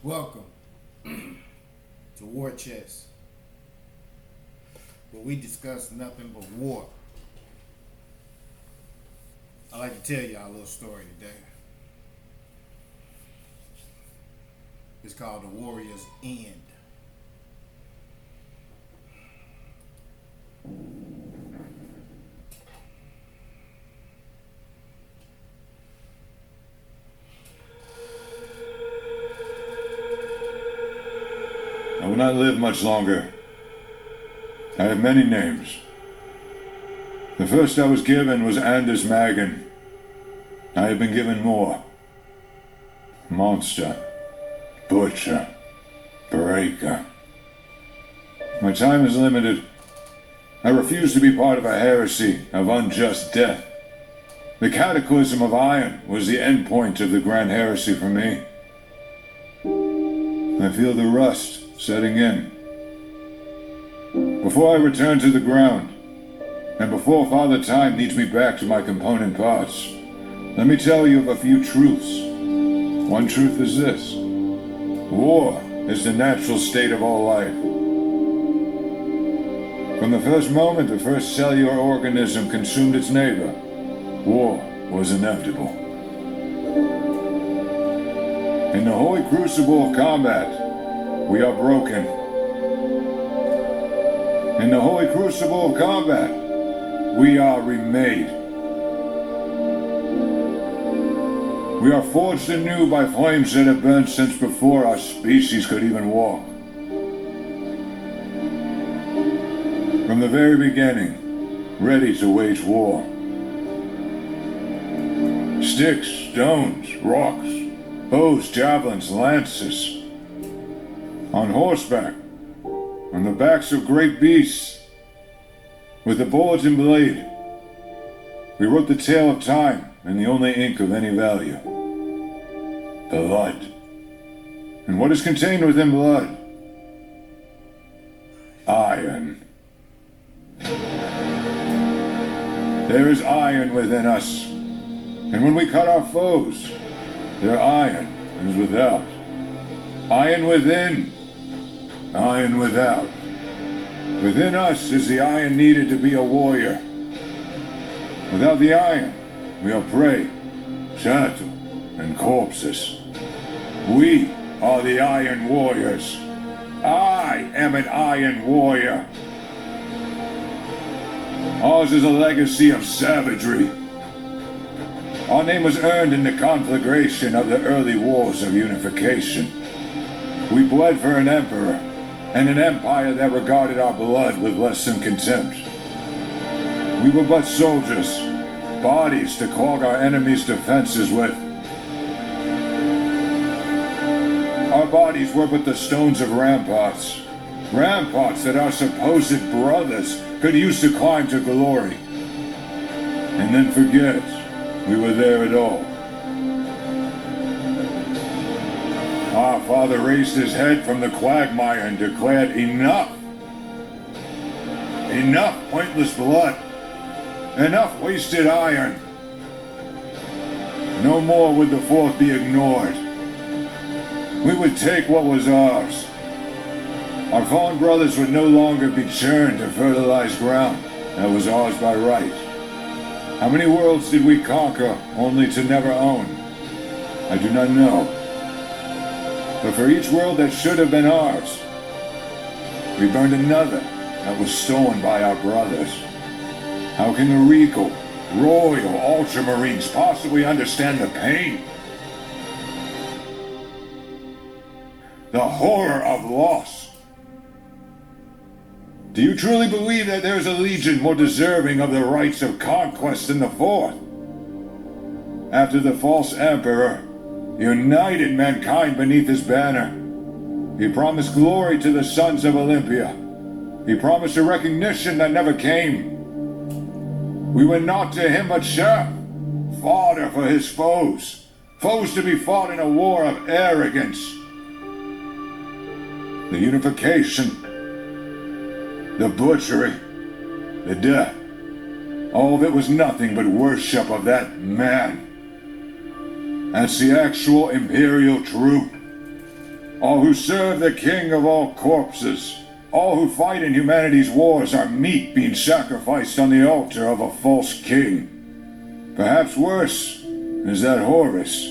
Welcome to War Chest, where we discuss nothing but war. I'd like to tell y'all a little story today. It's called The Warrior's End. I will not live much longer. I have many names. The first I was given was Anders Magan. I have been given more. Monster. Butcher. Breaker. My time is limited. I refuse to be part of a heresy of unjust death. The Cataclysm of Iron was the end point of the Grand Heresy for me. I feel the rust setting in. Before I return to the ground, and before Father Time needs me back to my component parts, let me tell you of a few truths. One truth is this: war is the natural state of all life. From the first moment the first cellular organism consumed its neighbor, war was inevitable. In the holy crucible of combat, we are broken. In the holy crucible of combat, we are remade. We are forged anew by flames that have burned since before our species could even walk. From the very beginning, ready to wage war. Sticks, stones, rocks, bows, javelins, lances. On horseback, on the backs of great beasts, with the bullet and blade, we wrote the tale of time in the only ink of any value: blood. And what is contained within blood? Iron. There is iron within us, and when we cut our foes, their iron is without. Iron within, iron without. Within us is the iron needed to be a warrior. Without the iron, we are prey, chattel, and corpses. We are the Iron Warriors. I am an Iron Warrior. Ours is a legacy of savagery. Our name was earned in the conflagration of the early wars of unification. We bled for an emperor, and an empire that regarded our blood with less than contempt. We were but soldiers, bodies to clog our enemies' defenses with. Our bodies were but the stones of ramparts, ramparts that our supposed brothers could use to climb to glory, and then forget we were there at all. Our father raised his head from the quagmire and declared, enough! Enough pointless blood! Enough wasted iron! No more would the fourth be ignored. We would take what was ours. Our fallen brothers would no longer be churned to fertilize ground that was ours by right. How many worlds did we conquer only to never own? I do not know. But for each world that should have been ours, we burned another that was stolen by our brothers. How can the regal, royal Ultramarines possibly understand the pain? The horror of loss. Do you truly believe that there is a legion more deserving of the rights of conquest than the fourth? After the false emperor united mankind beneath his banner, he promised glory to the sons of Olympia. He promised a recognition that never came. We were not to him but chaff, fodder for his foes, foes to be fought in a war of arrogance. The unification, the butchery, the death, all of it was nothing but worship of that man. That's the actual imperial truth. All who serve the king of all corpses, all who fight in humanity's wars are meat being sacrificed on the altar of a false king. Perhaps worse is that Horus,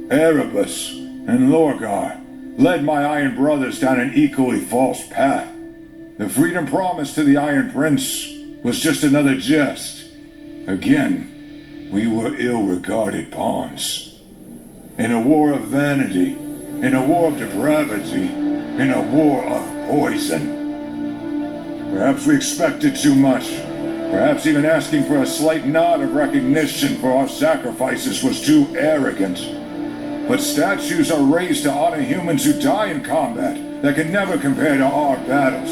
Erebus, and Lorgar led my Iron Brothers down an equally false path. The freedom promised to the Iron Prince was just another jest. Again, we were ill-regarded pawns. In a war of vanity, in a war of depravity, in a war of poison. Perhaps we expected too much. Perhaps even asking for a slight nod of recognition for our sacrifices was too arrogant. But statues are raised to honor humans who die in combat that can never compare to our battles.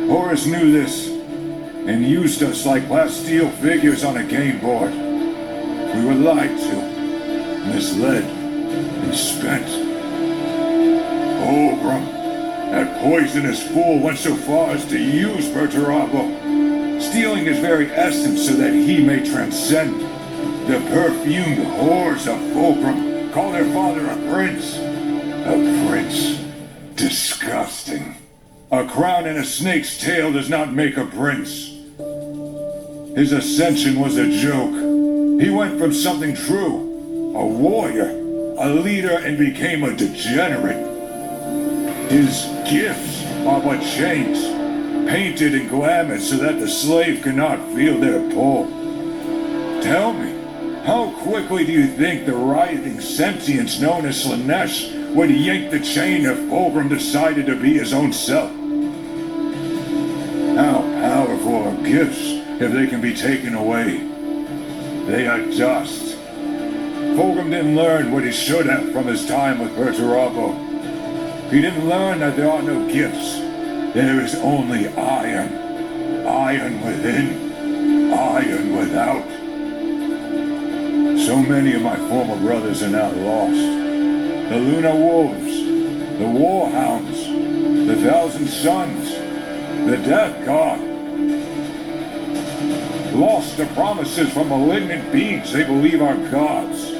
Horus knew this, and used us like plasteel figures on a game board. We were lied to, misled, and spent. Fulgrim, that poisonous fool, went so far as to use Perturabo, stealing his very essence so that he may transcend. The perfumed whores of Fulgrim call their father a prince. A prince. Disgusting. A crown and a snake's tail does not make a prince. His ascension was a joke. He went from something true, a warrior, a leader, and became a degenerate. His gifts are but chains, painted and glamored so that the slave cannot feel their pull. Tell me, how quickly do you think the writhing sentience known as Slanesh would yank the chain if Fulgrim decided to be his own self? How powerful are gifts if they can be taken away? They are dust. Fulgrim didn't learn what he should have from his time with Perturabo. He didn't learn that there are no gifts. There is only iron. Iron within, iron without. So many of my former brothers are now lost. The Lunar Wolves, the Warhounds, the Thousand Suns, the Death God. Lost to promises from malignant beings they believe are gods.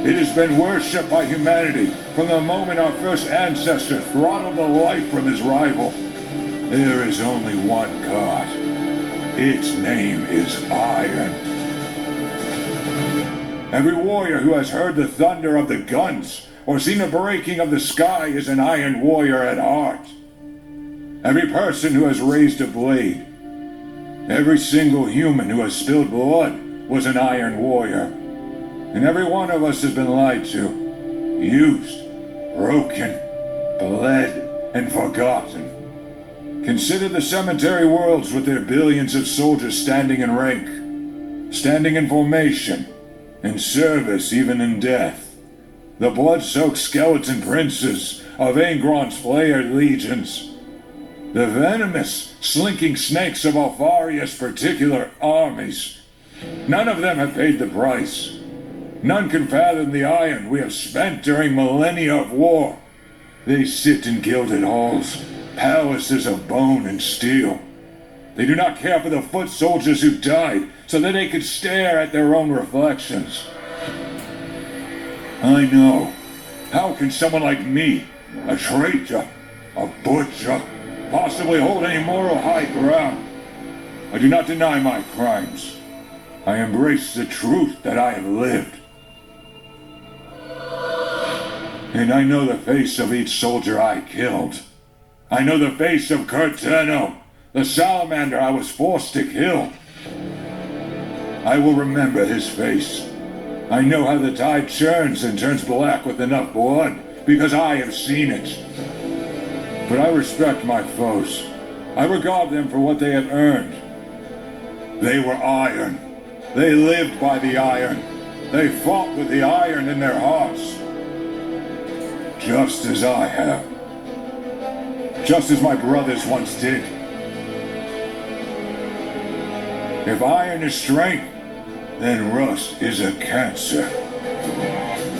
It has been worshipped by humanity from the moment our first ancestor throttled the life from his rival. There is only one God. Its name is Iron. Every warrior who has heard the thunder of the guns or seen the breaking of the sky is an Iron warrior at heart. Every person who has raised a blade, every single human who has spilled blood was an Iron warrior. And every one of us has been lied to, used, broken, bled, and forgotten. Consider the cemetery worlds with their billions of soldiers standing in rank, standing in formation, in service even in death. The blood-soaked skeleton princes of Angron's flared legions. The venomous, slinking snakes of Alfaria's particular armies. None of them have paid the price. None can fathom the iron we have spent during millennia of war. They sit in gilded halls, palaces of bone and steel. They do not care for the foot soldiers who died so that they could stare at their own reflections. I know. How can someone like me, a traitor, a butcher, possibly hold any moral high ground? I do not deny my crimes. I embrace the truth that I have lived. And I know the face of each soldier I killed. I know the face of Curteno, the salamander I was forced to kill. I will remember his face. I know how the tide churns and turns black with enough blood, because I have seen it. But I respect my foes. I regard them for what they have earned. They were iron. They lived by the iron. They fought with the iron in their hearts. Just as I have. Just as my brothers once did. If iron is strength, then rust is a cancer.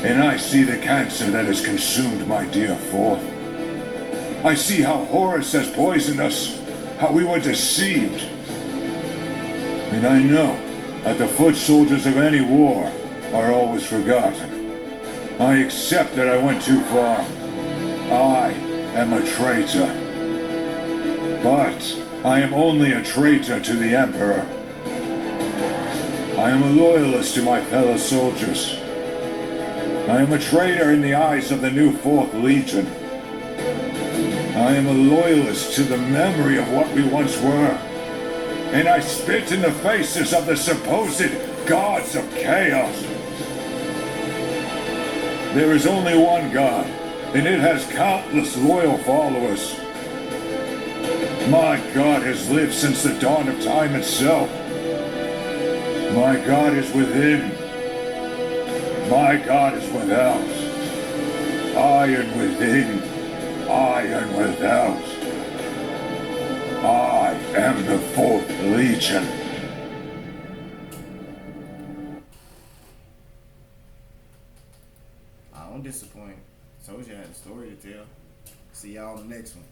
And I see the cancer that has consumed my dear fourth. I see how Horus has poisoned us, how we were deceived. And I know that the foot soldiers of any war are always forgotten. I accept that I went too far. I am a traitor. But I am only a traitor to the Emperor. I am a loyalist to my fellow soldiers. I am a traitor in the eyes of the new 4th Legion. I am a loyalist to the memory of what we once were. And I spit in the faces of the supposed gods of chaos. There is only one God, and it has countless loyal followers. My God has lived since the dawn of time itself. My God is within. My God is without. Iron within, iron without. I am the 4th Legion. I don't disappoint. Told you I had a story to tell. See y'all on the next one.